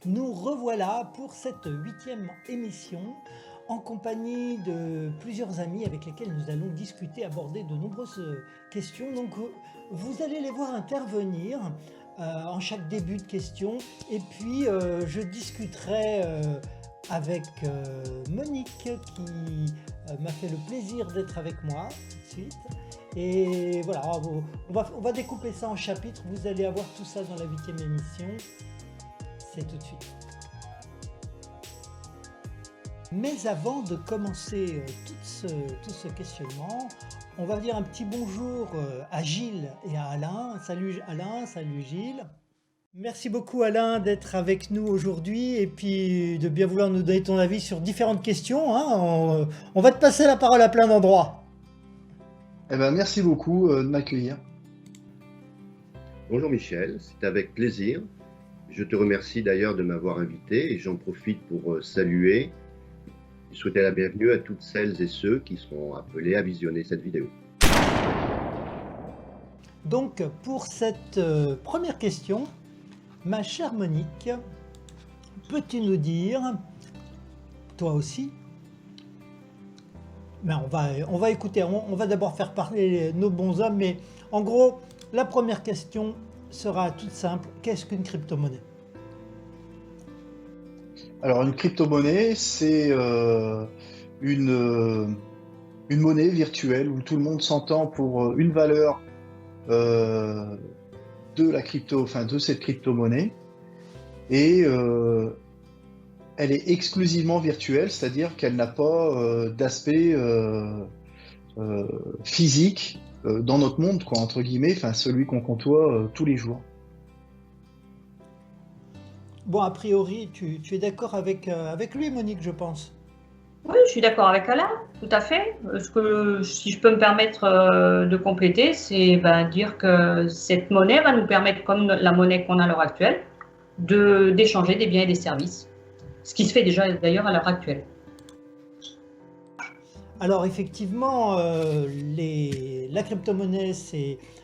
Nous revoilà pour cette 8e émission en compagnie de plusieurs amis avec lesquels nous allons discuter, aborder de nombreuses questions. Donc vous allez les voir intervenir en chaque début de question et puis je discuterai avec Monique qui m'a fait le plaisir d'être avec moi tout de suite. Et voilà, on va découper ça en chapitres, vous allez avoir tout ça dans la 8e émission. C'est tout de suite. Mais avant de commencer tout ce questionnement, on va dire un petit bonjour à Gilles et à Alain. Salut Alain, salut Gilles. Merci beaucoup Alain d'être avec nous aujourd'hui et puis de bien vouloir nous donner ton avis sur différentes questions. On va te passer la parole à plein d'endroits. Merci beaucoup de m'accueillir. Bonjour Michel, c'est avec plaisir. Je te remercie d'ailleurs de m'avoir invité et j'en profite pour saluer et souhaiter la bienvenue à toutes celles et ceux qui seront appelés à visionner cette vidéo. Donc pour cette première question, ma chère Monique, peux-tu nous dire, toi aussi, ben on va écouter, on va d'abord faire parler nos bons hommes, mais en gros, la première question sera toute simple. Qu'est-ce qu'une crypto-monnaie? Alors une crypto-monnaie, c'est une monnaie virtuelle où tout le monde s'entend pour une valeur de cette crypto-monnaie et elle est exclusivement virtuelle, c'est-à-dire qu'elle n'a pas d'aspect physique dans notre monde, quoi, entre guillemets, celui qu'on côtoie tous les jours. Bon, a priori, tu es d'accord avec lui, Monique, je pense. Oui, je suis d'accord avec Alain, tout à fait. Si je peux me permettre de compléter, c'est dire que cette monnaie va nous permettre, comme la monnaie qu'on a à l'heure actuelle, d'échanger des biens et des services. Ce qui se fait déjà d'ailleurs à l'heure actuelle. Alors effectivement, la crypto-monnaie,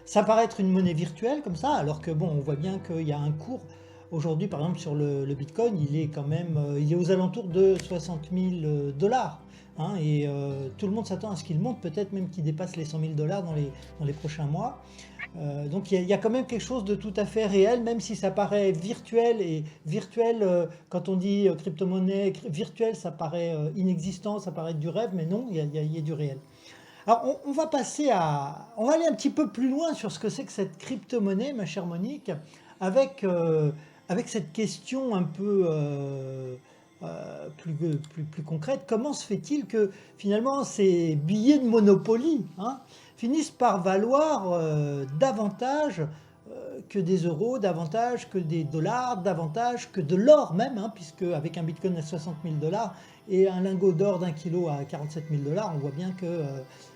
ça paraît être une monnaie virtuelle comme ça, alors que bon, on voit bien qu'il y a un cours. Aujourd'hui, par exemple, sur le Bitcoin, il est aux alentours de 60 000 dollars. Et tout le monde s'attend à ce qu'il monte, peut-être même qu'il dépasse les 100 000 dollars dans les prochains mois. Donc il y a quand même quelque chose de tout à fait réel, même si ça paraît virtuel. Et virtuel, quand on dit crypto-monnaie virtuelle, ça paraît inexistant, ça paraît du rêve, mais non, il y a du réel. Alors on va aller un petit peu plus loin sur ce que c'est que cette crypto-monnaie, ma chère Monique, avec cette question un peu plus concrète. Comment se fait-il que finalement ces billets de Monopoly finissent par valoir davantage que des euros, davantage que des dollars, davantage que de l'or même, puisque avec un bitcoin à 60 000 dollars et un lingot d'or d'1 kilo à 47 000 dollars, on voit bien que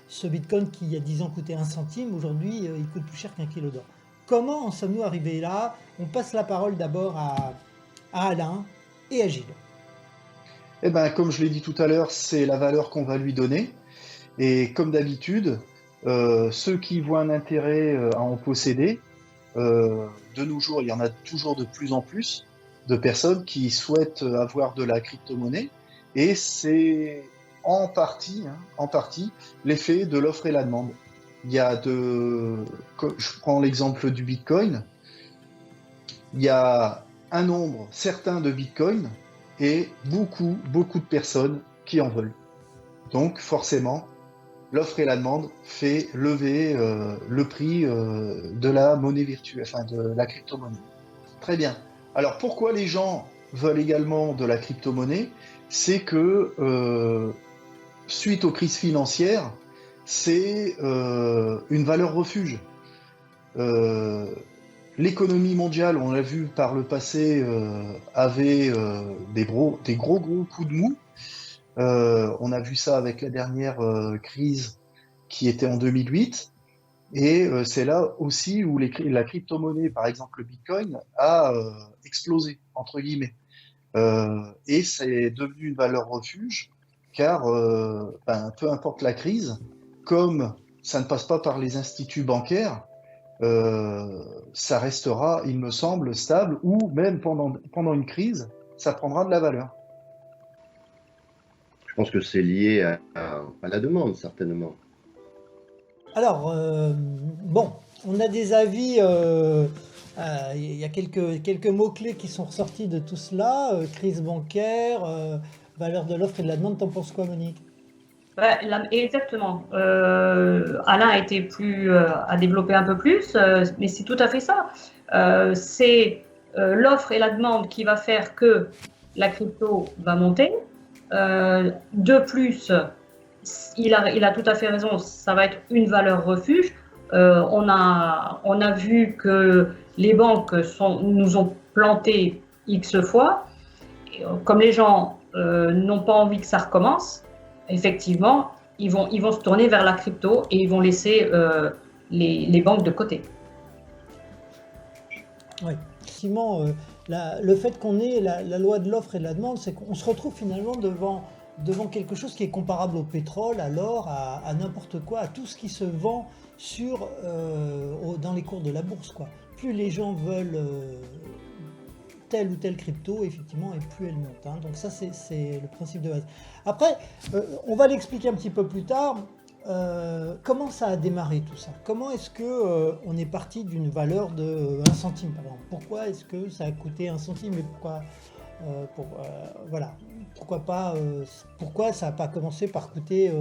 ce bitcoin qui il y a 10 ans coûtait 1 centime, aujourd'hui il coûte plus cher qu'un kilo d'or. Comment en sommes-nous arrivés là? On passe la parole d'abord à Alain et à Gilles. Comme je l'ai dit tout à l'heure, c'est la valeur qu'on va lui donner. Et comme d'habitude, ceux qui voient un intérêt à en posséder, de nos jours, il y en a toujours de plus en plus de personnes qui souhaitent avoir de la crypto-monnaie. Et c'est en partie l'effet de l'offre et la demande. Je prends l'exemple du Bitcoin. Il y a un nombre certain de Bitcoin et beaucoup de personnes qui en veulent. Donc forcément, l'offre et la demande fait lever le prix de la monnaie virtuelle, de la crypto-monnaie. Très bien. Alors pourquoi les gens veulent également de la crypto-monnaie? C'est que suite aux crises financières, c'est une valeur refuge. L'économie mondiale, on l'a vu par le passé, avait des gros coups de mou. On a vu ça avec la dernière crise qui était en 2008. Et c'est là aussi où la crypto-monnaie, par exemple le Bitcoin, a explosé, entre guillemets. Et c'est devenu une valeur refuge, car peu importe la crise, comme ça ne passe pas par les instituts bancaires, ça restera, il me semble, stable, ou même pendant une crise, ça prendra de la valeur. Je pense que c'est lié à la demande, certainement. Alors, bon, on a des avis, il y a quelques mots-clés qui sont ressortis de tout cela, crise bancaire, valeur de l'offre et de la demande. T'en penses quoi, Monique? Exactement. Alain a développé un peu plus, mais c'est tout à fait ça. C'est l'offre et la demande qui va faire que la crypto va monter. De plus, il a tout à fait raison, ça va être une valeur refuge. On a vu que les banques nous ont planté X fois. Comme les gens n'ont pas envie que ça recommence, effectivement, ils vont se tourner vers la crypto et ils vont laisser les banques de côté. Oui, effectivement, le fait qu'on ait la loi de l'offre et de la demande, c'est qu'on se retrouve finalement devant quelque chose qui est comparable au pétrole, à l'or, à n'importe quoi, à tout ce qui se vend dans les cours de la bourse, quoi. Plus les gens veulent telle ou telle crypto, effectivement, et plus elle monte, hein. Donc ça, c'est le principe de base. Après, on va l'expliquer un petit peu plus tard. Comment ça a démarré tout ça? Comment est-ce que on est parti d'une valeur de 1 centime, par exemple? Pourquoi est-ce que ça a coûté 1 centime et pourquoi voilà, pourquoi ça n'a pas commencé par coûter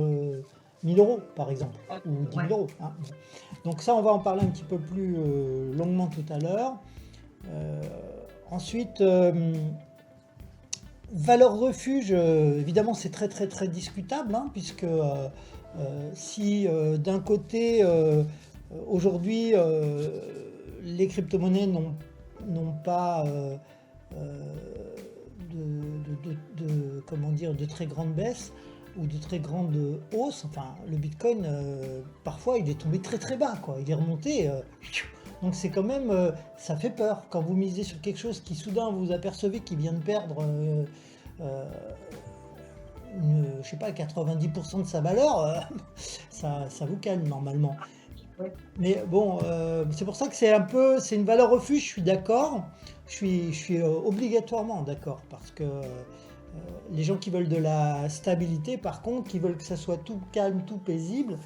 1000 euros, par exemple, ou 10 000 euros, hein. Donc ça, on va en parler un petit peu plus longuement tout à l'heure. Ensuite, valeur refuge, évidemment, c'est très très très discutable, hein, puisque si d'un côté, aujourd'hui, les crypto-monnaies n'ont pas de très grande baisse ou de très grande hausse, enfin le Bitcoin, parfois il est tombé très très bas, quoi. Il est remonté, donc c'est quand même, ça fait peur quand vous misez sur quelque chose qui soudain vous apercevez qu'il vient de perdre je sais pas, 90% de sa valeur, ça vous calme normalement. Ouais. Mais bon, c'est pour ça que c'est une valeur refuge, je suis d'accord, je suis obligatoirement d'accord, parce que les gens qui veulent de la stabilité, par contre, qui veulent que ça soit tout calme, tout paisible,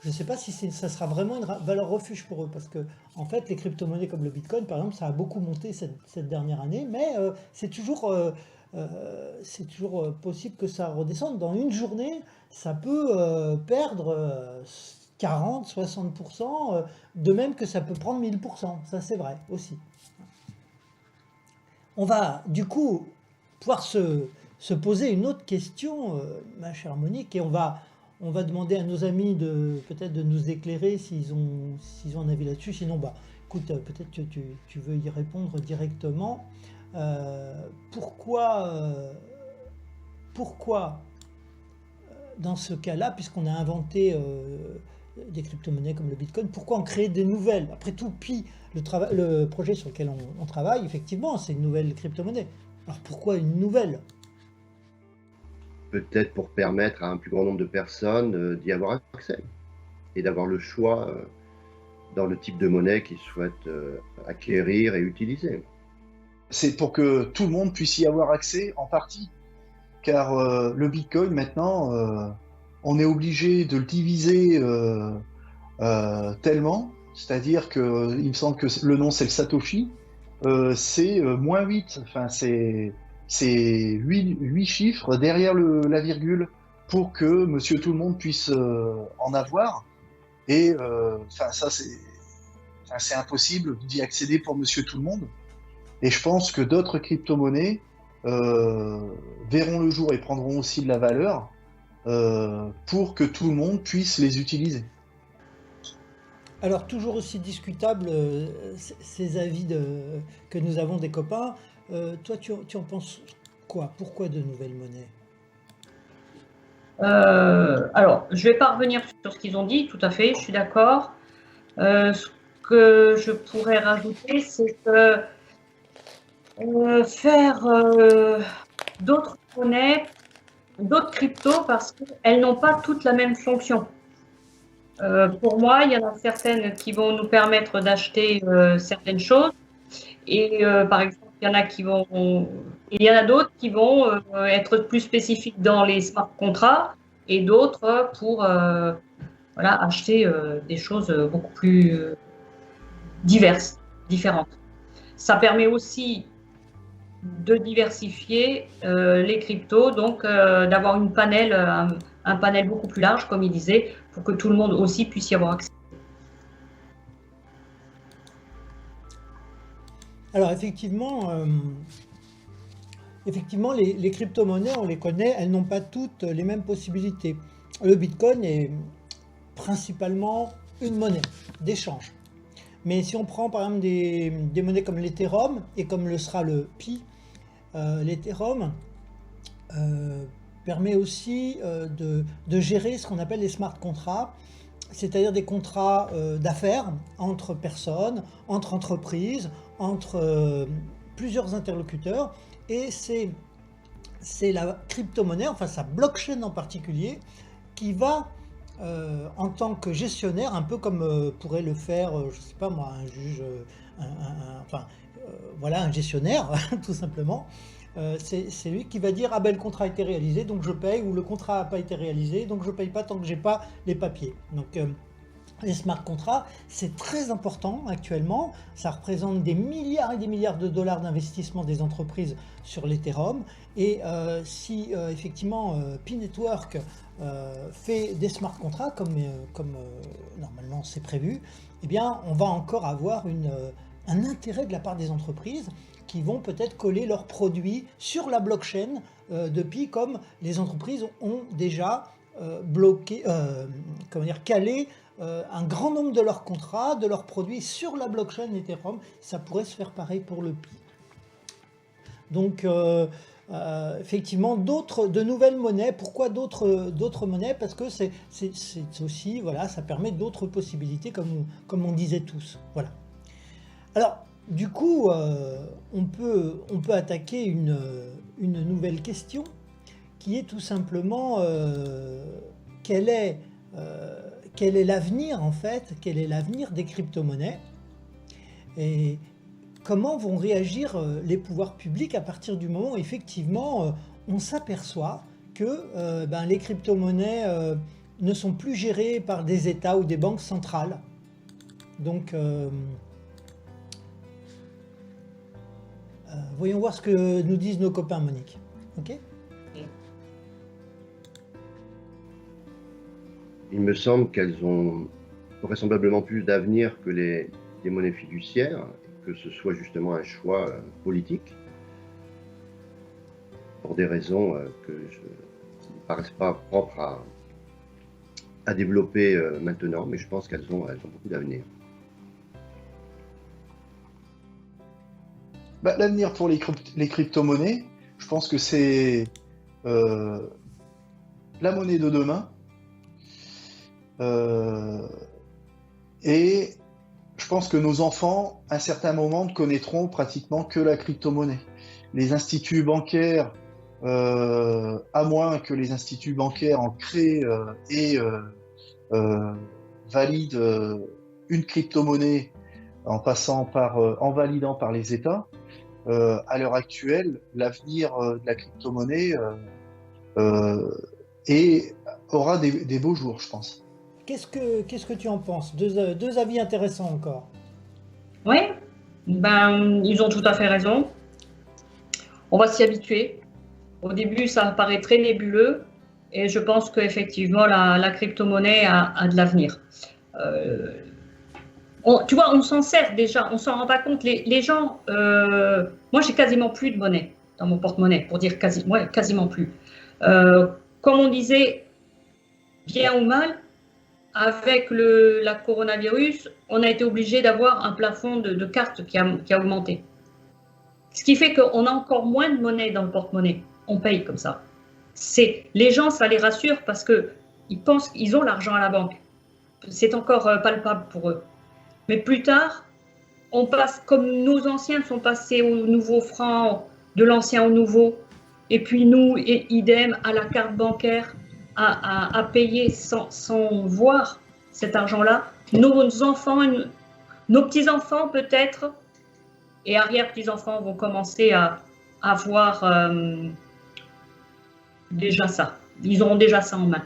je ne sais pas si ça sera vraiment une valeur refuge pour eux, parce que en fait, les crypto-monnaies comme le Bitcoin, par exemple, ça a beaucoup monté cette dernière année, mais c'est toujours possible que ça redescende. Dans une journée, ça peut perdre 40, 60%, de même que ça peut prendre 1000%, ça c'est vrai aussi. On va du coup pouvoir se poser une autre question, ma chère Monique, et on va demander à nos amis peut-être de nous éclairer s'ils ont un avis là-dessus. Sinon, écoute, peut-être que tu veux y répondre directement. Pourquoi dans ce cas-là, puisqu'on a inventé des crypto-monnaies comme le Bitcoin, pourquoi en créer des nouvelles? Après tout, Pi, le projet sur lequel on travaille, effectivement, c'est une nouvelle crypto-monnaie. Alors pourquoi une nouvelle? Peut-être pour permettre à un plus grand nombre de personnes d'y avoir accès et d'avoir le choix dans le type de monnaie qu'ils souhaitent acquérir et utiliser. C'est pour que tout le monde puisse y avoir accès en partie, car le Bitcoin maintenant, on est obligé de le diviser tellement, c'est-à-dire que il me semble que le nom c'est le Satoshi, c'est -8, enfin c'est 8 chiffres derrière la virgule pour que monsieur tout le monde puisse en avoir, et ça c'est impossible d'y accéder pour monsieur tout le monde. Et je pense que d'autres crypto-monnaies verront le jour et prendront aussi de la valeur pour que tout le monde puisse les utiliser. Alors, toujours aussi discutable ces avis que nous avons des copains. Toi, tu en penses quoi? Pourquoi de nouvelles monnaies? Alors, je ne vais pas revenir sur ce qu'ils ont dit, tout à fait, je suis d'accord. Ce que je pourrais rajouter, c'est que faire d'autres monnaies, d'autres cryptos, parce qu'elles n'ont pas toutes la même fonction. Pour moi, il y en a certaines qui vont nous permettre d'acheter certaines choses. Et par exemple, il y en a qui vont Et il y en a d'autres qui vont être plus spécifiques dans les smart contracts et d'autres pour voilà, acheter des choses beaucoup plus diverses, différentes. Ça permet aussi de diversifier les cryptos, donc d'avoir un panel beaucoup plus large, comme il disait, pour que tout le monde aussi puisse y avoir accès. Alors effectivement, les crypto-monnaies, on les connaît, elles n'ont pas toutes les mêmes possibilités. Le Bitcoin est principalement une monnaie d'échange. Mais si on prend par exemple des monnaies comme l'Ethereum et comme le sera le Pi, l'Ethereum permet aussi de gérer ce qu'on appelle les smart contracts, c'est-à-dire des contrats d'affaires entre personnes, entre entreprises, entre plusieurs interlocuteurs. Et c'est la crypto-monnaie, enfin sa blockchain en particulier, qui va en tant que gestionnaire, un peu comme pourrait le faire, je ne sais pas moi, un juge, voilà, un gestionnaire, tout simplement. C'est lui qui va dire ah ben le contrat a été réalisé donc je paye, ou le contrat n'a pas été réalisé donc je paye pas tant que j'ai pas les papiers. Donc les smart contracts, c'est très important actuellement, ça représente des milliards et des milliards de dollars d'investissement des entreprises sur l'Ethereum, et si effectivement Pi Network fait des smart contracts comme normalement c'est prévu, eh bien on va encore avoir un intérêt de la part des entreprises qui vont peut-être coller leurs produits sur la blockchain de Pi, comme les entreprises ont déjà calé un grand nombre de leurs contrats, de leurs produits sur la blockchain Ethereum. Ça pourrait se faire pareil pour le Pi. Donc effectivement, de nouvelles monnaies. Pourquoi d'autres monnaies? Parce que c'est aussi, voilà, ça permet d'autres possibilités, comme on disait tous. Voilà. Alors, du coup, on peut attaquer une nouvelle question qui est tout simplement quel est l'avenir en fait, quel est l'avenir des crypto-monnaies et comment vont réagir les pouvoirs publics à partir du moment où effectivement on s'aperçoit que les crypto-monnaies ne sont plus gérées par des États ou des banques centrales. Donc voyons voir ce que nous disent nos copains, Monique. Ok ? Il me semble qu'elles ont vraisemblablement plus d'avenir que les monnaies fiduciaires, que ce soit justement un choix politique, pour des raisons qui ne paraissent pas propres à développer maintenant, mais je pense qu'elles ont beaucoup d'avenir. L'avenir pour les crypto-monnaies, je pense que c'est la monnaie de demain. Et je pense que nos enfants, à un certain moment, ne connaîtront pratiquement que la crypto-monnaie. Les instituts bancaires, à moins que les instituts bancaires en créent et valident une crypto-monnaie en validant par les États, à l'heure actuelle, l'avenir de la crypto-monnaie aura des beaux jours, je pense. Qu'est-ce que tu en penses? Deux avis intéressants encore. Oui, ils ont tout à fait raison. On va s'y habituer. Au début, ça paraît très nébuleux et je pense qu'effectivement, la crypto-monnaie a de l'avenir. Tu vois, on s'en sert déjà, on s'en rend pas compte. Les gens, moi, j'ai quasiment plus de monnaie dans mon porte-monnaie, pour dire quasiment plus. Comme on disait, bien ou mal, avec la coronavirus, on a été obligé d'avoir un plafond de cartes qui a augmenté. Ce qui fait qu'on a encore moins de monnaie dans le porte-monnaie. On paye comme ça. Les gens, ça les rassure parce qu'ils pensent qu'ils ont l'argent à la banque. C'est encore palpable pour eux. Mais plus tard, on passe, comme nos anciens sont passés au nouveau franc, de l'ancien au nouveau, et puis nous, idem, à la carte bancaire, à payer sans voir cet argent-là. Nos enfants, nos petits-enfants peut-être, et arrière-petits-enfants vont commencer à avoir déjà ça. Ils auront déjà ça en main.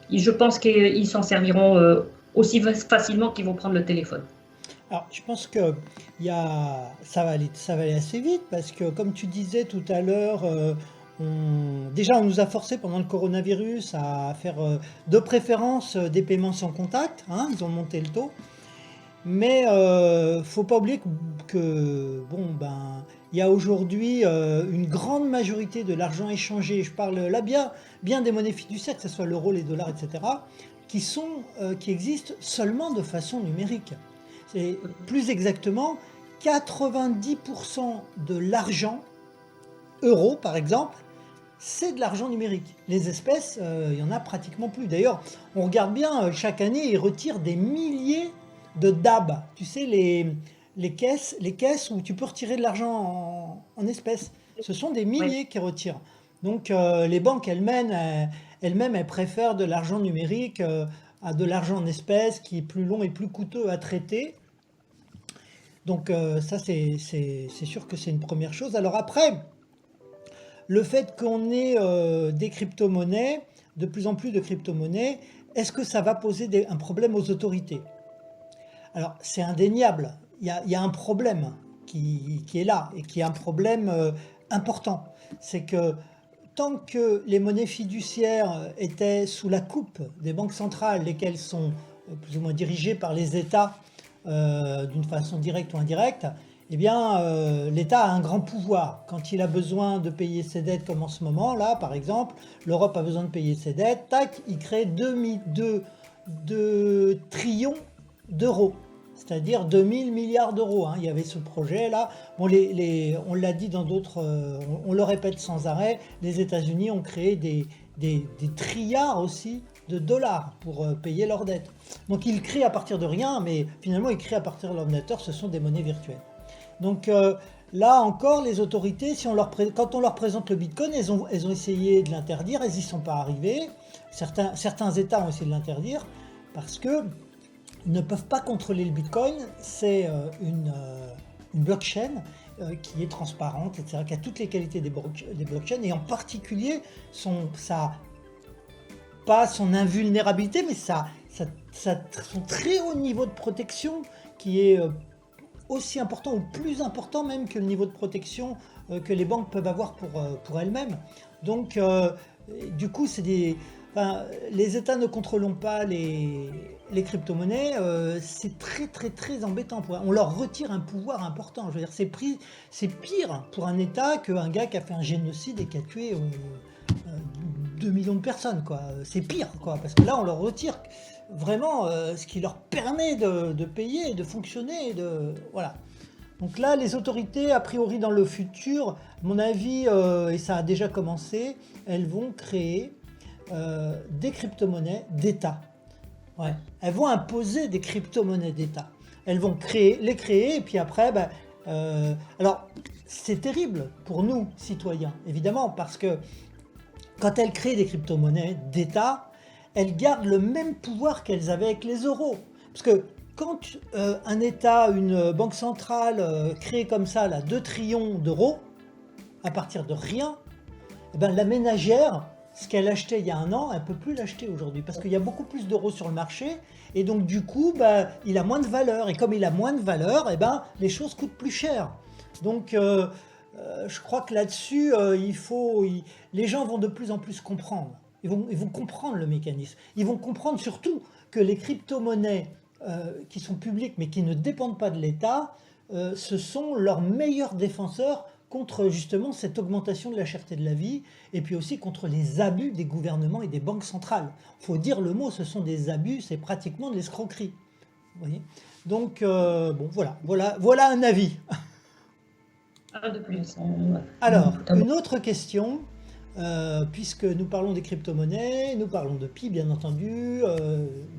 Et je pense qu'ils s'en serviront aussi facilement qu'ils vont prendre le téléphone. Alors, je pense que ça va aller assez vite parce que, comme tu disais tout à l'heure, déjà on nous a forcé pendant le coronavirus à faire de préférence des paiements sans contact, hein, ils ont monté le taux. Mais faut pas oublier que il y a aujourd'hui une grande majorité de l'argent échangé, je parle là bien des monnaies fiduciaires, que ce soit l'euro, les dollars, etc., qui existent seulement de façon numérique. C'est plus exactement 90% de l'argent euro, par exemple, c'est de l'argent numérique. Les espèces, il y en a pratiquement plus. D'ailleurs, on regarde bien, chaque année, ils retirent des milliers de DAB. Tu sais, les caisses où tu peux retirer de l'argent en espèces. Ce sont des milliers qui retirent. Donc, les banques elles-mêmes, elles préfèrent de l'argent numérique à de l'argent en espèces qui est plus long et plus coûteux à traiter. Donc, ça, c'est sûr que c'est une première chose. Alors après, le fait qu'on ait des crypto-monnaies, de plus en plus de crypto-monnaies, est-ce que ça va poser un problème aux autorités? Alors, c'est indéniable. Il y a un problème qui est là et qui est un problème important. C'est que tant que les monnaies fiduciaires étaient sous la coupe des banques centrales, lesquelles sont plus ou moins dirigées par les États d'une façon directe ou indirecte, eh bien, l'État a un grand pouvoir. Quand il a besoin de payer ses dettes, comme en ce moment, là, par exemple, l'Europe a besoin de payer ses dettes, tac, il crée 2 trillions d'euros, c'est-à-dire 2000 milliards d'euros. Hein. Il y avait ce projet-là. Bon, on l'a dit dans d'autres, on le répète sans arrêt, les États-Unis ont créé des trilliards aussi de dollars pour payer leurs dettes. Donc ils créent à partir de rien, mais finalement ils créent à partir de l'ordinateur, ce sont des monnaies virtuelles. Donc là encore, les autorités, quand on leur présente le Bitcoin, elles ont essayé de l'interdire, elles n'y sont pas arrivées. Certains États ont essayé de l'interdire parce que ils ne peuvent pas contrôler le Bitcoin. C'est une blockchain qui est transparente, etc., qui a toutes les qualités des blockchains, et en particulier pas son invulnérabilité, mais son très haut niveau de protection qui est aussi important ou plus important même que le niveau de protection que les banques peuvent avoir pour elles-mêmes. Donc, du coup, les États ne contrôlant pas les crypto-monnaies, c'est très très très embêtant. On leur retire un pouvoir important. Je veux dire, c'est pire pour un État qu'un gars qui a fait un génocide et qui a tué 2 millions de personnes, quoi. C'est pire, quoi, parce que là, on leur retire vraiment ce qui leur permet de payer, de fonctionner, voilà. Donc là, les autorités, a priori dans le futur, à mon avis, et ça a déjà commencé, elles vont créer des crypto-monnaies d'État. Ouais. Elles vont imposer des crypto-monnaies d'État. Elles vont les créer, et puis après, alors, c'est terrible pour nous, citoyens, évidemment, parce que quand elles créent des crypto-monnaies d'État, elles gardent le même pouvoir qu'elles avaient avec les euros. Parce que quand un État, une banque centrale crée comme ça 2 trillions d'euros, à partir de rien, eh ben, la ménagère, ce qu'elle achetait il y a un an, elle ne peut plus l'acheter aujourd'hui. Parce qu'il y a beaucoup plus d'euros sur le marché, et donc du coup, il a moins de valeur. Et comme il a moins de valeur, eh ben, les choses coûtent plus cher. Donc, je crois que là-dessus, les gens vont de plus en plus comprendre. Ils vont comprendre le mécanisme. Ils vont comprendre surtout que les crypto-monnaies qui sont publiques mais qui ne dépendent pas de l'État, ce sont leurs meilleurs défenseurs contre justement cette augmentation de la cherté de la vie, et puis aussi contre les abus des gouvernements et des banques centrales. Il faut dire le mot, ce sont des abus, c'est pratiquement de l'escroquerie. Vous voyez. Donc, voilà un avis. De plus. Alors, une autre question, puisque nous parlons des crypto-monnaies, nous parlons de Pi, bien entendu,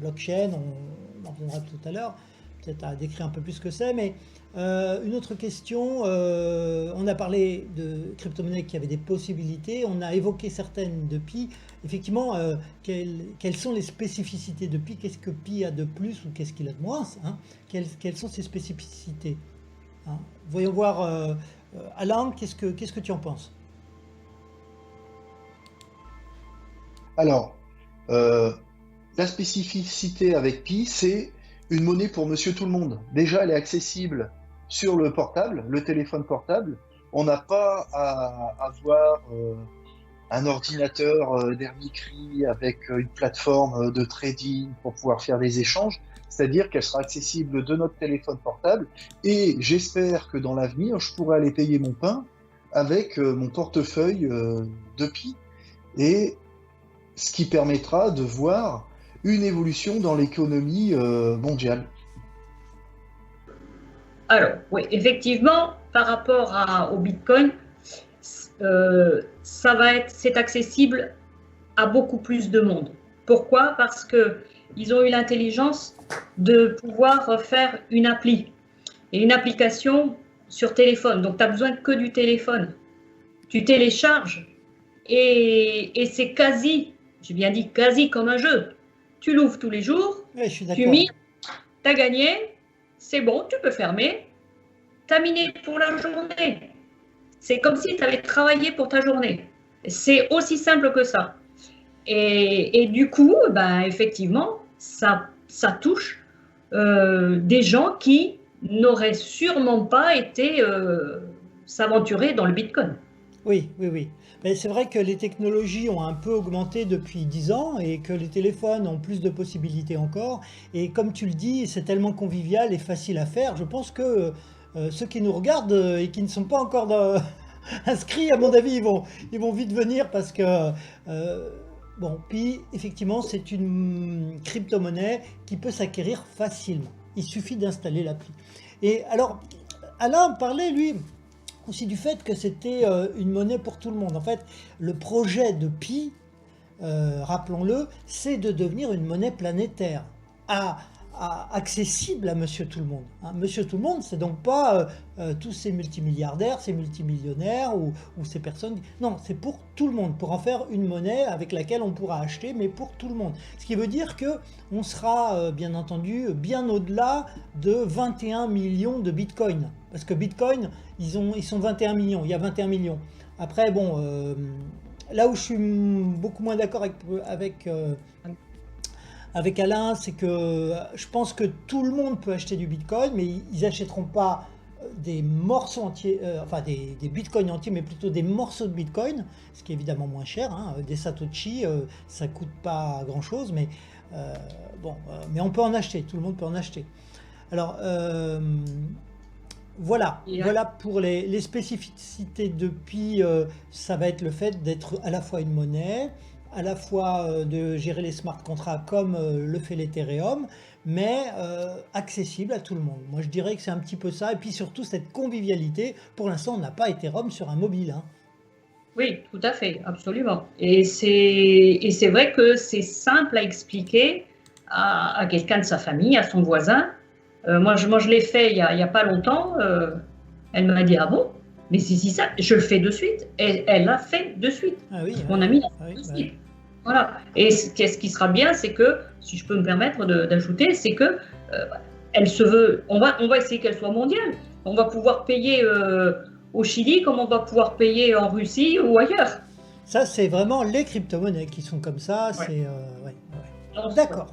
blockchain, on en reviendra tout à l'heure, peut-être à décrire un peu plus ce que c'est, mais une autre question, on a parlé de crypto-monnaies qui avaient des possibilités, on a évoqué certaines de Pi. Effectivement, quelles sont les spécificités de Pi? Qu'est-ce que Pi a de plus ou qu'est-ce qu'il a de moins, hein? Quelles sont ses spécificités, hein? Voyons voir Alain, qu'est-ce que tu en penses? Alors, la spécificité avec Pi, c'est une monnaie pour monsieur tout le monde. Déjà, elle est accessible sur le portable, le téléphone portable. On n'a pas à avoir un ordinateur d'Hermicry avec une plateforme de trading pour pouvoir faire des échanges. C'est-à-dire qu'elle sera accessible de notre téléphone portable. Et j'espère que dans l'avenir, je pourrai aller payer mon pain avec mon portefeuille de Pi. Et ce qui permettra de voir une évolution dans l'économie mondiale. Alors, oui, effectivement, par rapport au Bitcoin, c'est accessible à beaucoup plus de monde. Pourquoi? Parce qu'ils ont eu l'intelligence de pouvoir faire une appli et une application sur téléphone. Donc, tu n'as besoin que du téléphone. Tu télécharges et c'est quasi, j'ai bien dit quasi comme un jeu. Tu l'ouvres tous les jours, Oui, je suis tu d'accord. mines, tu as gagné, c'est bon, tu peux fermer, tu as miné pour la journée. C'est comme si tu avais travaillé pour ta journée. C'est aussi simple que ça. Et du coup, ben, effectivement, ça touche des gens qui n'auraient sûrement pas été s'aventurer dans le Bitcoin. Oui, oui, oui. Mais c'est vrai que les technologies ont un peu augmenté depuis 10 ans et que les téléphones ont plus de possibilités encore. Et comme tu le dis, c'est tellement convivial et facile à faire. Je pense que ceux qui nous regardent et qui ne sont pas encore inscrits, à mon avis, ils vont vite venir parce que, bon, puis effectivement, c'est une crypto-monnaie qui peut s'acquérir facilement. Il suffit d'installer l'appli. Et alors, Alain parlait, lui, aussi du fait que c'était une monnaie pour tout le monde. En fait, le projet de Pi, rappelons-le, c'est de devenir une monnaie planétaire, accessible à Monsieur Tout le Monde. Hein. Monsieur Tout le Monde, c'est donc pas tous ces multimilliardaires, ces multimillionnaires ou ces personnes. Non, c'est pour tout le monde, pour en faire une monnaie avec laquelle on pourra acheter, mais pour tout le monde. Ce qui veut dire que on sera, bien entendu, bien au-delà de 21 millions de bitcoins. Parce que bitcoin, ils sont 21 millions, il y a 21 millions. Après, bon, là où je suis beaucoup moins d'accord avec Alain, c'est que je pense que tout le monde peut acheter du bitcoin, mais ils n'achèteront pas des morceaux entiers, enfin des bitcoins entiers, mais plutôt des morceaux de bitcoin, ce qui est évidemment moins cher. Hein. Des Satoshi, ça ne coûte pas grand-chose, mais bon, mais on peut en acheter, tout le monde peut en acheter. Alors, voilà, voilà pour les spécificités de Pi, ça va être le fait d'être à la fois une monnaie, à la fois de gérer les smart contracts comme le fait l'Ethereum, mais accessible à tout le monde. Moi je dirais que c'est un petit peu ça, et puis surtout cette convivialité. Pour l'instant on n'a pas Ethereum sur un mobile. Hein. Oui, tout à fait, absolument. Et c'est vrai que c'est simple à expliquer à quelqu'un de sa famille, à son voisin. Moi, je l'ai fait il y a pas longtemps. Elle m'a dit, ah bon? Mais si ça, je le fais de suite. Et elle l'a fait de suite. Ah oui, mon ami l'a fait de suite. Voilà. Et ce qui sera bien, c'est que, si je peux me permettre d'ajouter, c'est que elle se veut. On va essayer qu'elle soit mondiale. On va pouvoir payer au Chili comme on va pouvoir payer en Russie ou ailleurs. Ça, c'est vraiment les crypto-monnaies qui sont comme ça. Ouais. C'est d'accord.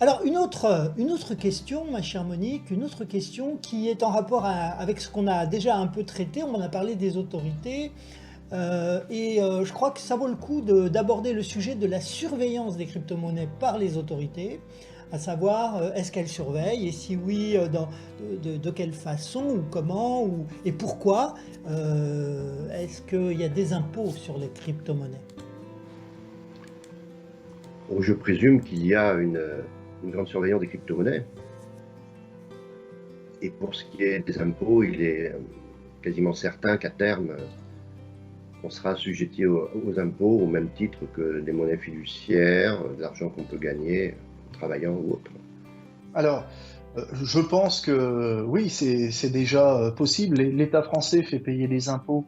Alors, une autre question, ma chère Monique, une autre question qui est en rapport avec ce qu'on a déjà un peu traité. On en a parlé des autorités. Je crois que ça vaut le coup d'aborder le sujet de la surveillance des crypto-monnaies par les autorités, à savoir est-ce qu'elles surveillent et si oui, de quelle façon ou comment et pourquoi est-ce qu'il y a des impôts sur les crypto-monnaies? Je présume qu'il y a une grande surveillance des crypto-monnaies. Et pour ce qui est des impôts, il est quasiment certain qu'à terme, on sera assujetti aux impôts au même titre que des monnaies fiduciaires, de l'argent qu'on peut gagner en travaillant ou autre. Alors, je pense que oui, c'est déjà possible. L'État français fait payer les impôts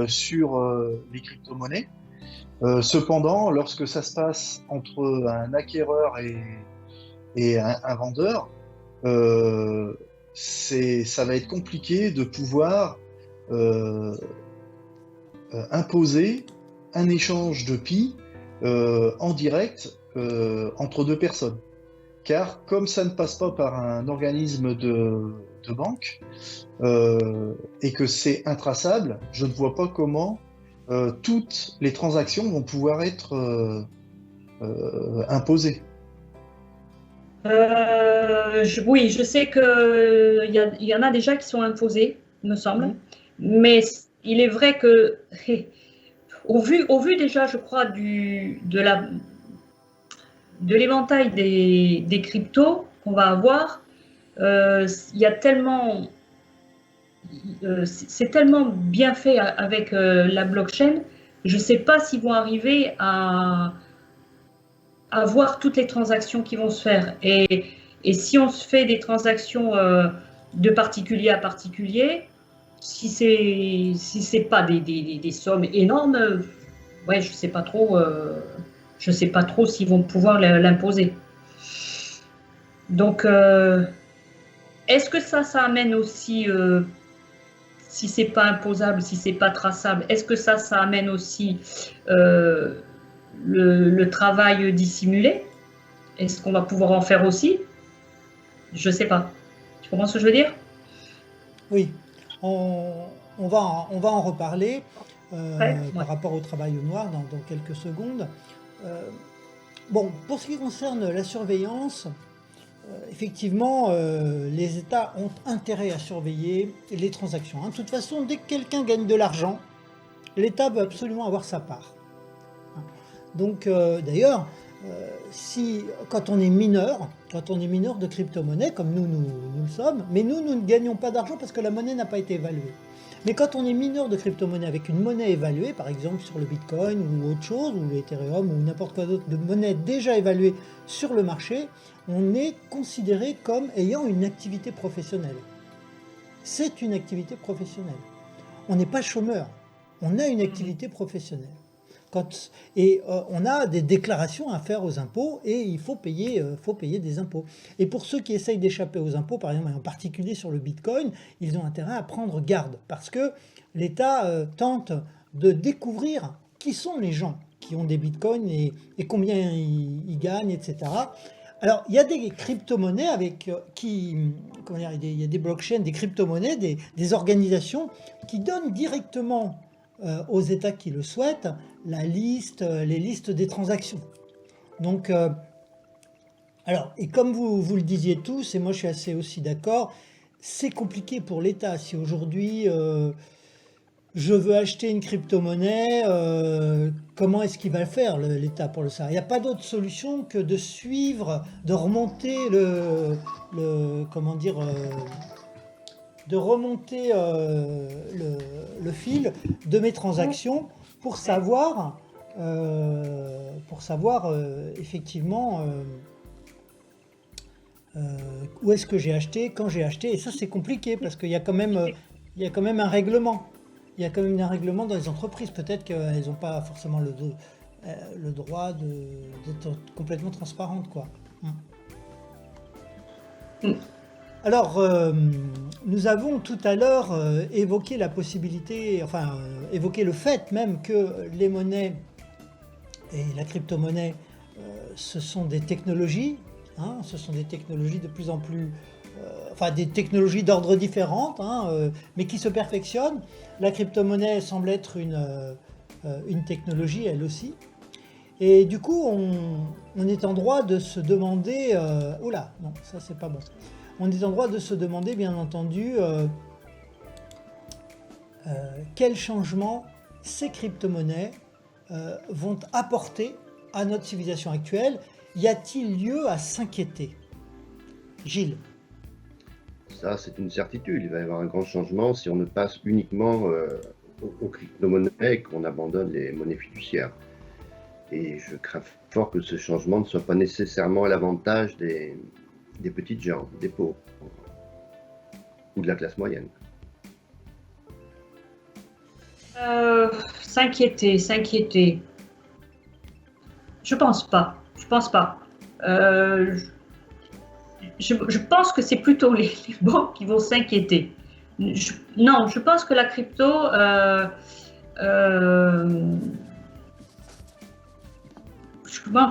sur les crypto-monnaies. Cependant, lorsque ça se passe entre un acquéreur et un vendeur, ça va être compliqué de pouvoir imposer un échange de PI en direct entre deux personnes. Car comme ça ne passe pas par un organisme de banque et que c'est intraçable, je ne vois pas comment toutes les transactions vont pouvoir être imposées. Oui, je sais qu'il y en a déjà qui sont imposés, il me semble. Mais il est vrai que, au vu déjà, je crois, de l'éventail des cryptos qu'on va avoir, il y a tellement, c'est tellement bien fait avec la blockchain, je ne sais pas s'ils vont arriver à voir toutes les transactions qui vont se faire. Et si on se fait des transactions de particulier à particulier, si c'est pas des sommes énormes, ouais, je sais pas trop s'ils vont pouvoir l'imposer. Donc, est-ce que ça amène aussi, si c'est pas imposable, si c'est pas traçable, est-ce que ça amène aussi le travail dissimulé? Est-ce qu'on va pouvoir en faire aussi? Je sais pas. Tu comprends ce que je veux dire? Oui, on va en reparler Ouais. par rapport au travail au noir dans quelques secondes. Bon, pour ce qui concerne la surveillance, effectivement, les États ont intérêt à surveiller les transactions. De toute façon, dès que quelqu'un gagne de l'argent, l'État veut absolument avoir sa part. Donc, d'ailleurs, quand on est mineur de crypto-monnaie, comme nous le sommes, mais nous ne gagnons pas d'argent parce que la monnaie n'a pas été évaluée. Mais quand on est mineur de crypto-monnaie avec une monnaie évaluée, par exemple sur le Bitcoin ou autre chose, ou l'Ethereum ou n'importe quoi d'autre de monnaie déjà évaluée sur le marché, on est considéré comme ayant une activité professionnelle. C'est une activité professionnelle. On n'est pas chômeur, on a une activité professionnelle. On a des déclarations à faire aux impôts et il faut payer des impôts. Et pour ceux qui essayent d'échapper aux impôts, par exemple, en particulier sur le Bitcoin, ils ont intérêt à prendre garde parce que l'État tente de découvrir qui sont les gens qui ont des Bitcoins et combien ils gagnent, etc. Alors, il y a des crypto-monnaies il y a des blockchains, des crypto-monnaies, des organisations qui donnent directement aux États qui le souhaitent, les listes des transactions. Donc, et comme vous le disiez tous, et moi je suis assez aussi d'accord, c'est compliqué pour l'État. Si aujourd'hui je veux acheter une crypto-monnaie, comment est-ce qu'il va le faire l'État pour le savoir? Il n'y a pas d'autre solution que de suivre, de remonter le fil de mes transactions pour savoir effectivement où est-ce que j'ai acheté, quand j'ai acheté. Et ça, c'est compliqué parce qu'il y a quand même un règlement. Il y a quand même un règlement dans les entreprises. Peut-être qu'elles n'ont pas forcément le droit d'être complètement transparentes, quoi. Alors, nous avons tout à l'heure évoqué la possibilité, évoqué le fait même que les monnaies et la crypto-monnaie, ce sont des technologies, ce sont des technologies de plus en plus, des technologies d'ordre différentes, mais qui se perfectionnent. La crypto-monnaie semble être une technologie, elle aussi. Et du coup, on est en droit de se demander, oula, non, ça c'est pas bon. On est en droit de se demander, bien entendu, quels changements ces crypto-monnaies vont apporter à notre civilisation actuelle. Y a-t-il lieu à s'inquiéter? Gilles? Ça, c'est une certitude. Il va y avoir un grand changement si on ne passe uniquement aux crypto-monnaies et qu'on abandonne les monnaies fiduciaires. Et je crains fort que ce changement ne soit pas nécessairement à l'avantage des petites gens, des pauvres, ou de la classe moyenne. S'inquiéter. Je pense pas. Je pense que c'est plutôt les banques qui vont s'inquiéter. Non, je pense que la crypto,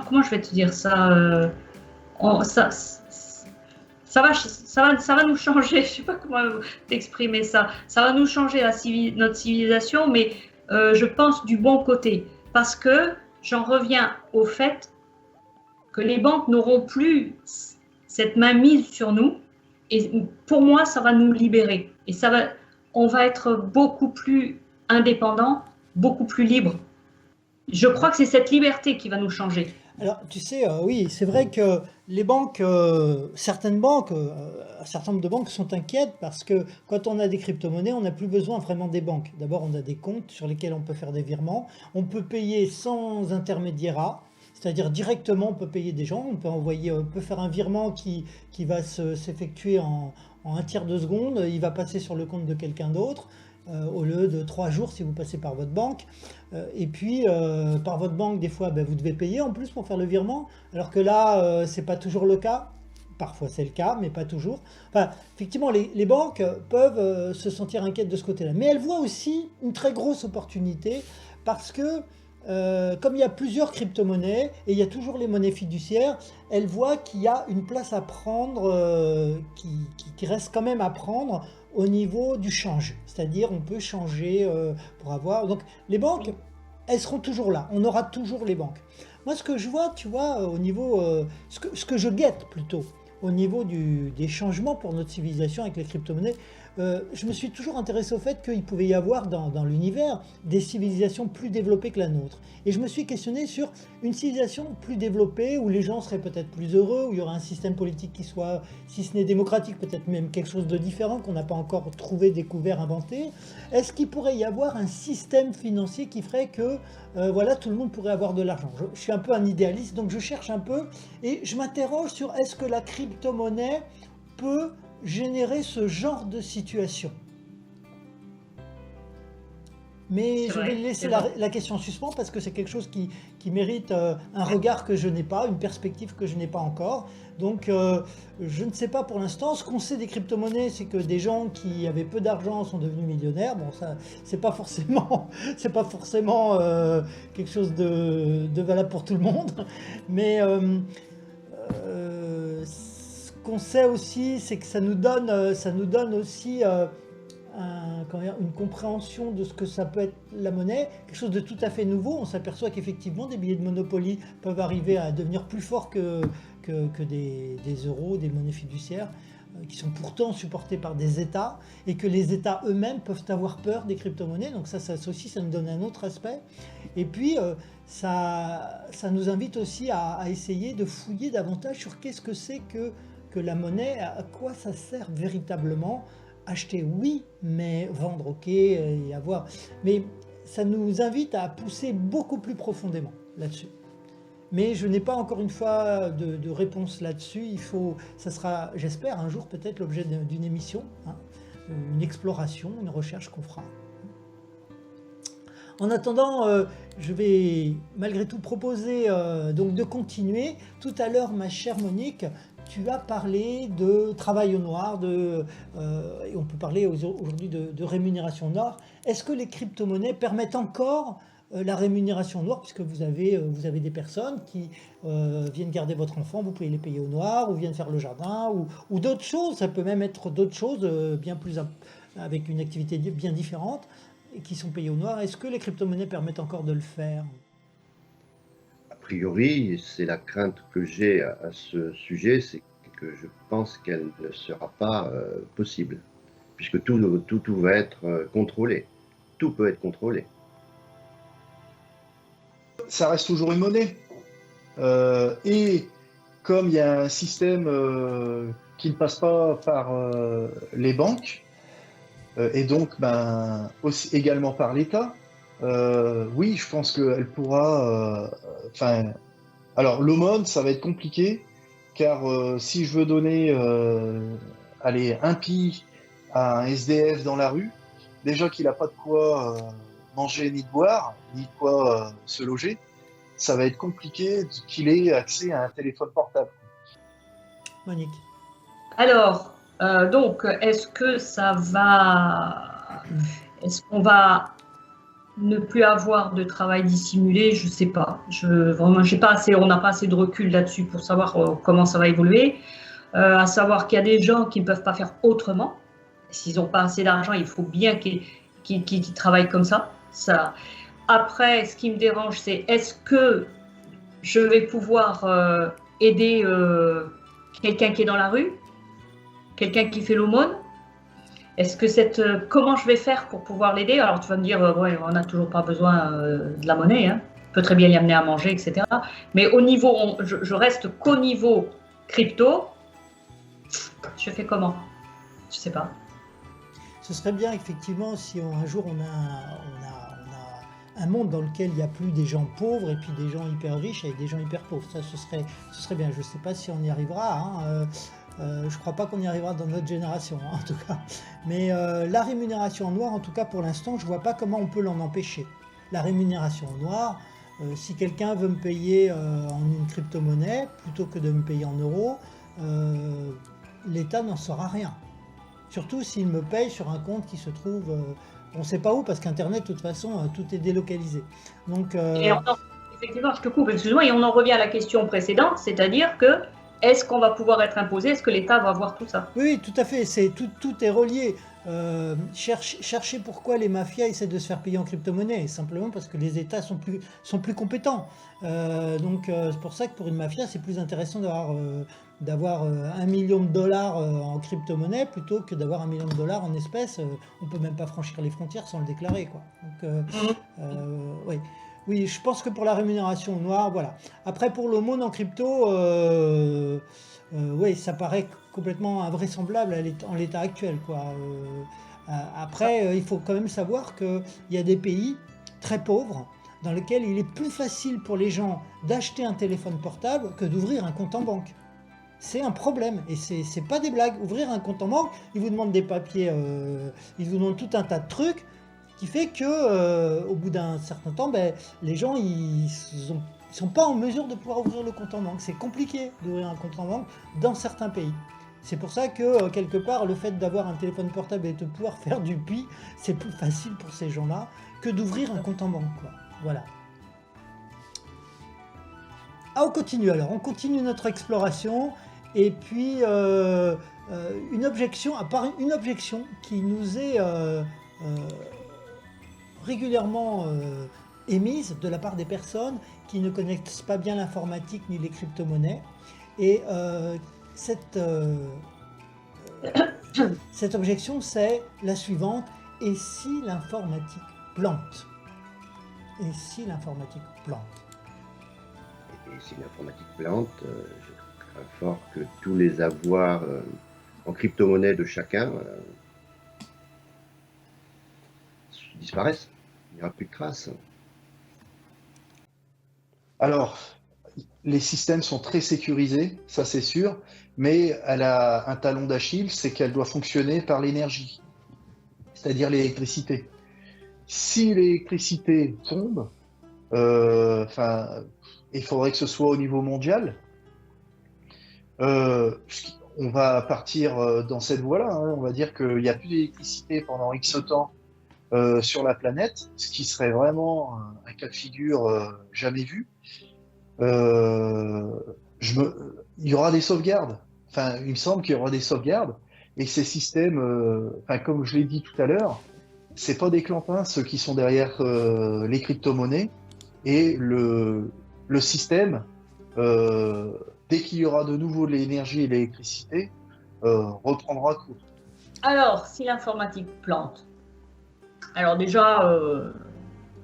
comment je vais te dire ça, ça va nous changer. Je sais pas comment t'exprimer ça. Ça va nous changer notre civilisation, mais je pense du bon côté, parce que j'en reviens au fait que les banques n'auront plus cette mainmise sur nous. Et pour moi, ça va nous libérer. Et on va être beaucoup plus indépendants, beaucoup plus libres. Je crois que c'est cette liberté qui va nous changer. Alors, tu sais, oui, c'est vrai que les banques, certaines banques, un certain nombre de banques sont inquiètes parce que quand on a des crypto-monnaies, on n'a plus besoin vraiment des banques. D'abord, on a des comptes sur lesquels on peut faire des virements. On peut payer sans intermédiaire, c'est-à-dire directement, on peut payer des gens. On peut faire un virement qui va s'effectuer en un tiers de seconde. Il va passer sur le compte de quelqu'un d'autre. Au lieu de 3 jours si vous passez par votre banque. Et puis, par votre banque, des fois, vous devez payer en plus pour faire le virement, alors que là, c'est pas toujours le cas. Parfois, c'est le cas, mais pas toujours. Enfin, effectivement, les banques peuvent se sentir inquiètes de ce côté-là. Mais elles voient aussi une très grosse opportunité parce que, comme il y a plusieurs crypto-monnaies et il y a toujours les monnaies fiduciaires, elles voient qu'il y a une place à prendre, qui reste quand même à prendre au niveau du change. C'est-à-dire, on peut changer pour avoir. Donc, les banques, elles seront toujours là. On aura toujours les banques. Moi, ce que je vois, tu vois, au niveau. Ce que je guette plutôt, au niveau des changements pour notre civilisation avec les crypto-monnaies, je me suis toujours intéressé au fait qu'il pouvait y avoir dans l'univers des civilisations plus développées que la nôtre. Et je me suis questionné sur une civilisation plus développée où les gens seraient peut-être plus heureux, où il y aurait un système politique qui soit, si ce n'est démocratique, peut-être même quelque chose de différent qu'on n'a pas encore trouvé, découvert, inventé. Est-ce qu'il pourrait y avoir un système financier qui ferait que voilà, tout le monde pourrait avoir de l'argent? Je suis un peu un idéaliste, donc je cherche un peu et je m'interroge sur est-ce que la crypto-monnaie peut générer ce genre de situation. Mais je vais laisser la question en suspens parce que c'est quelque chose qui mérite un regard que je n'ai pas, une perspective que je n'ai pas encore. Donc je ne sais pas pour l'instant. Ce qu'on sait des crypto-monnaies, c'est que des gens qui avaient peu d'argent sont devenus millionnaires. Bon, ça, c'est pas forcément quelque chose de valable pour tout le monde. Mais ce qu'on sait aussi, c'est que ça nous donne aussi une compréhension de ce que ça peut être la monnaie, quelque chose de tout à fait nouveau. On s'aperçoit qu'effectivement des billets de Monopoly peuvent arriver à devenir plus forts que des euros, des monnaies fiduciaires, qui sont pourtant supportées par des États, et que les États eux-mêmes peuvent avoir peur des crypto-monnaies. Donc ça aussi, ça nous donne un autre aspect. Et puis, ça nous invite aussi à essayer de fouiller davantage sur qu'est-ce que c'est que la monnaie, à quoi ça sert véritablement. Acheter, oui, mais vendre, ok, et avoir. Mais ça nous invite à pousser beaucoup plus profondément là-dessus. Mais je n'ai pas encore une fois de réponse là-dessus. Ça sera, j'espère, un jour peut-être l'objet d'une émission, une exploration, une recherche qu'on fera. En attendant, je vais malgré tout proposer donc de continuer. Tout à l'heure, ma chère Monique, tu as parlé de travail au noir, et on peut parler aujourd'hui de rémunération noire. Est-ce que les crypto-monnaies permettent encore la rémunération noire, puisque vous avez des personnes qui viennent garder votre enfant, vous pouvez les payer au noir, ou viennent faire le jardin, ou d'autres choses. Ça peut même être d'autres choses avec une activité bien différente, et qui sont payées au noir. Est-ce que les crypto-monnaies permettent encore de le faire ? A priori, c'est la crainte que j'ai à ce sujet, c'est que je pense qu'elle ne sera pas possible, puisque tout va être contrôlé. Tout peut être contrôlé. Ça reste toujours une monnaie. Et comme il y a un système qui ne passe pas par les banques, et donc aussi également par l'État, oui, je pense qu'elle pourra. Alors l'aumône, ça va être compliqué, car si je veux donner, un pie à un SDF dans la rue, déjà qu'il n'a pas de quoi manger ni de boire, ni de quoi se loger, ça va être compliqué qu'il ait accès à un téléphone portable. Monique. Alors, Donc, est-ce qu'on va ne plus avoir de travail dissimulé? Je ne sais pas. Vraiment, on n'a pas assez de recul là-dessus pour savoir comment ça va évoluer. À savoir qu'il y a des gens qui ne peuvent pas faire autrement. S'ils n'ont pas assez d'argent, il faut bien qu'ils travaillent comme ça. Après, ce qui me dérange, c'est est-ce que je vais pouvoir aider quelqu'un qui est dans la rue, quelqu'un qui fait l'aumône? Est-ce que comment je vais faire pour pouvoir l'aider? Alors tu vas me dire, ouais, on n'a toujours pas besoin de la monnaie, hein. On peut très bien l'y amener à manger, etc. Mais au niveau, je reste qu'au niveau crypto. Je fais comment? Je sais pas. Ce serait bien effectivement si un jour on a un monde dans lequel il n'y a plus des gens pauvres et puis des gens hyper riches avec des gens hyper pauvres. Ça, ce serait bien. Je ne sais pas si on y arrivera, hein. Je ne crois pas qu'on y arrivera dans notre génération, hein, en tout cas. Mais la rémunération en noir, en tout cas pour l'instant, je ne vois pas comment on peut l'en empêcher. La rémunération en noir, si quelqu'un veut me payer en une crypto-monnaie plutôt que de me payer en euros, l'État n'en saura rien. Surtout s'il me paye sur un compte qui se trouve, on ne sait pas où, parce qu'Internet, de toute façon, tout est délocalisé. Donc, effectivement, je te coupe, excuse-moi, et on en revient à la question précédente, c'est-à-dire que est-ce qu'on va pouvoir être imposé? Est-ce que l'État va voir tout ça? Oui, tout à fait, tout est relié. Cherchez pourquoi les mafias essaient de se faire payer en crypto-monnaie, simplement parce que les États sont plus compétents. Donc c'est pour ça que pour une mafia, c'est plus intéressant d'avoir $1 million en crypto-monnaie plutôt que d'avoir $1 million en espèces. On peut même pas franchir les frontières sans le déclarer, quoi. Donc oui. Oui, je pense que pour la rémunération noire, voilà. Après, pour l'aumône en crypto, oui, ça paraît complètement invraisemblable en l'état actuel, quoi. Après, il faut quand même savoir qu'il y a des pays très pauvres dans lesquels il est plus facile pour les gens d'acheter un téléphone portable que d'ouvrir un compte en banque. C'est un problème, et c'est pas des blagues. Ouvrir un compte en banque, ils vous demandent des papiers, ils vous demandent tout un tas de trucs, qui fait que au bout d'un certain temps, les gens ils sont pas en mesure de pouvoir ouvrir le compte en banque. C'est compliqué d'ouvrir un compte en banque dans certains pays. C'est pour ça que quelque part le fait d'avoir un téléphone portable et de pouvoir faire du PI, c'est plus facile pour ces gens-là que d'ouvrir un compte en banque, quoi. Voilà. Ah, on continue alors, on continue notre exploration, et puis une objection qui nous est régulièrement émise de la part des personnes qui ne connaissent pas bien l'informatique ni les crypto-monnaies. Et cette objection, c'est la suivante: et si l'informatique plante? Et si l'informatique plante? Et si l'informatique plante, je crains fort que tous les avoirs en crypto-monnaie de chacun disparaissent. Il n'y aura plus de traces. Alors, les systèmes sont très sécurisés, ça c'est sûr, mais elle a un talon d'Achille, c'est qu'elle doit fonctionner par l'énergie, c'est-à-dire l'électricité. Si l'électricité tombe, il faudrait que ce soit au niveau mondial. On va partir dans cette voie-là, hein. On va dire qu'il n'y a plus d'électricité pendant X temps sur la planète, ce qui serait vraiment un cas de figure jamais vu. Il y aura des sauvegardes. Enfin, il me semble qu'il y aura des sauvegardes. Et ces systèmes, comme je l'ai dit tout à l'heure, c'est pas des clampins ceux qui sont derrière les crypto-monnaies. Et le système, dès qu'il y aura de nouveau de l'énergie et de l'électricité, reprendra cours. Alors, si l'informatique plante, alors déjà,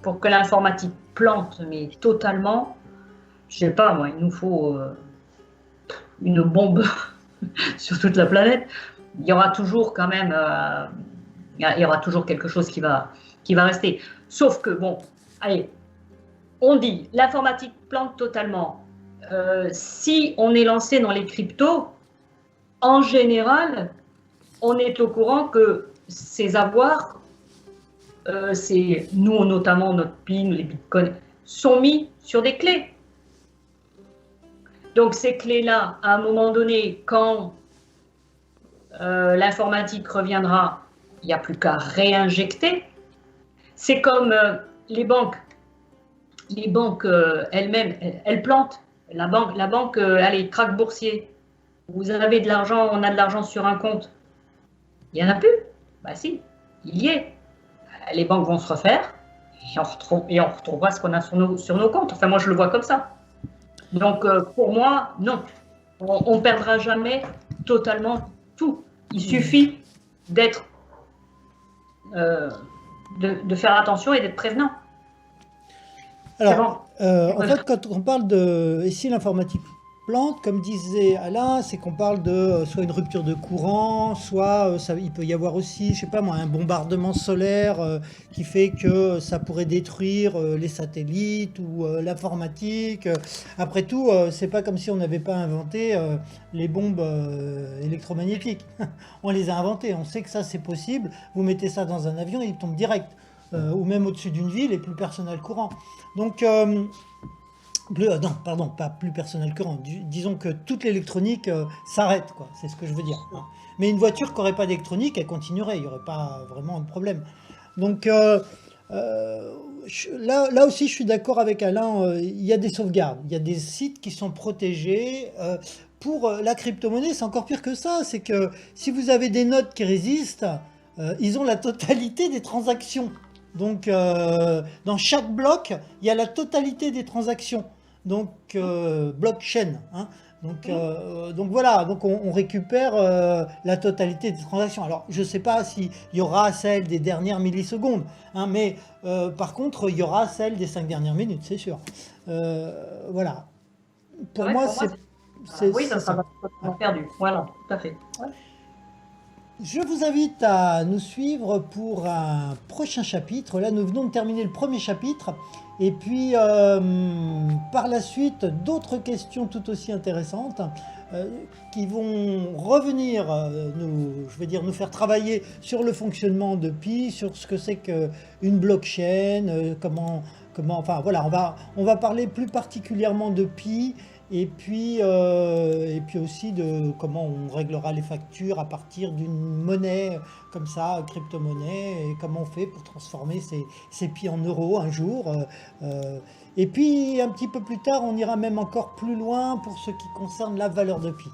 pour que l'informatique plante, mais totalement, je sais pas moi, il nous faut une bombe sur toute la planète. Il y aura toujours quand même, il y aura toujours quelque chose qui va rester. Sauf que bon, allez, on dit l'informatique plante totalement. Si on est lancé dans les cryptos, en général, on est au courant que ces avoirs, c'est nous notamment notre PIN, les bitcoins, sont mis sur des clés. Donc ces clés-là, à un moment donné, quand l'informatique reviendra, il n'y a plus qu'à réinjecter. C'est comme les banques. Les banques elles-mêmes, elles plantent. La banque allez, krach boursier. Vous avez de l'argent, on a de l'argent sur un compte. Il n'y en a plus. Bah si, il y est. Les banques vont se refaire et on retrouvera ce qu'on a sur nos comptes. Enfin, moi, je le vois comme ça. Donc, pour moi, non. On ne perdra jamais totalement tout. Il suffit d'être, de faire attention et d'être prévenant. Alors, en fait, quand on parle de... Ici, l'informatique plante, comme disait Alain, c'est qu'on parle de soit une rupture de courant, soit il peut y avoir aussi, je sais pas moi, un bombardement solaire qui fait que ça pourrait détruire les satellites ou l'informatique. Après tout, c'est pas comme si on n'avait pas inventé les bombes électromagnétiques. On les a inventées, on sait que ça c'est possible. Vous mettez ça dans un avion, il tombe direct. Ou même au-dessus d'une ville et plus personne n'a le courant. Donc, non, pardon, pas plus personnel courant. Disons que toute l'électronique s'arrête, quoi. C'est ce que je veux dire. Hein. Mais une voiture qui n'aurait pas d'électronique, elle continuerait. Il n'y aurait pas vraiment de problème. Donc là aussi, je suis d'accord avec Alain. Il y a des sauvegardes. Il y a des sites qui sont protégés. Pour la crypto-monnaie, c'est encore pire que ça. C'est que si vous avez des notes qui résistent, ils ont la totalité des transactions. Donc, dans chaque bloc, il y a la totalité des transactions. Donc, blockchain. Hein. Donc voilà, donc on récupère la totalité des transactions. Alors, je ne sais pas s'il y aura celle des dernières millisecondes, hein, mais par contre, il y aura celle des 5 dernières minutes, c'est sûr. Voilà. Pour moi, c'est oui, ça va être perdu. Voilà, tout à fait. Ouais. Je vous invite à nous suivre pour un prochain chapitre. Là, nous venons de terminer le premier chapitre. Et puis, par la suite, d'autres questions tout aussi intéressantes qui vont revenir, nous faire travailler sur le fonctionnement de Pi, sur ce que c'est qu'une blockchain, enfin voilà, on va parler plus particulièrement de Pi. Et puis aussi de comment on réglera les factures à partir d'une monnaie comme ça, crypto-monnaie, et comment on fait pour transformer ces pi en euros un jour. Et puis un petit peu plus tard, on ira même encore plus loin pour ce qui concerne la valeur de pi.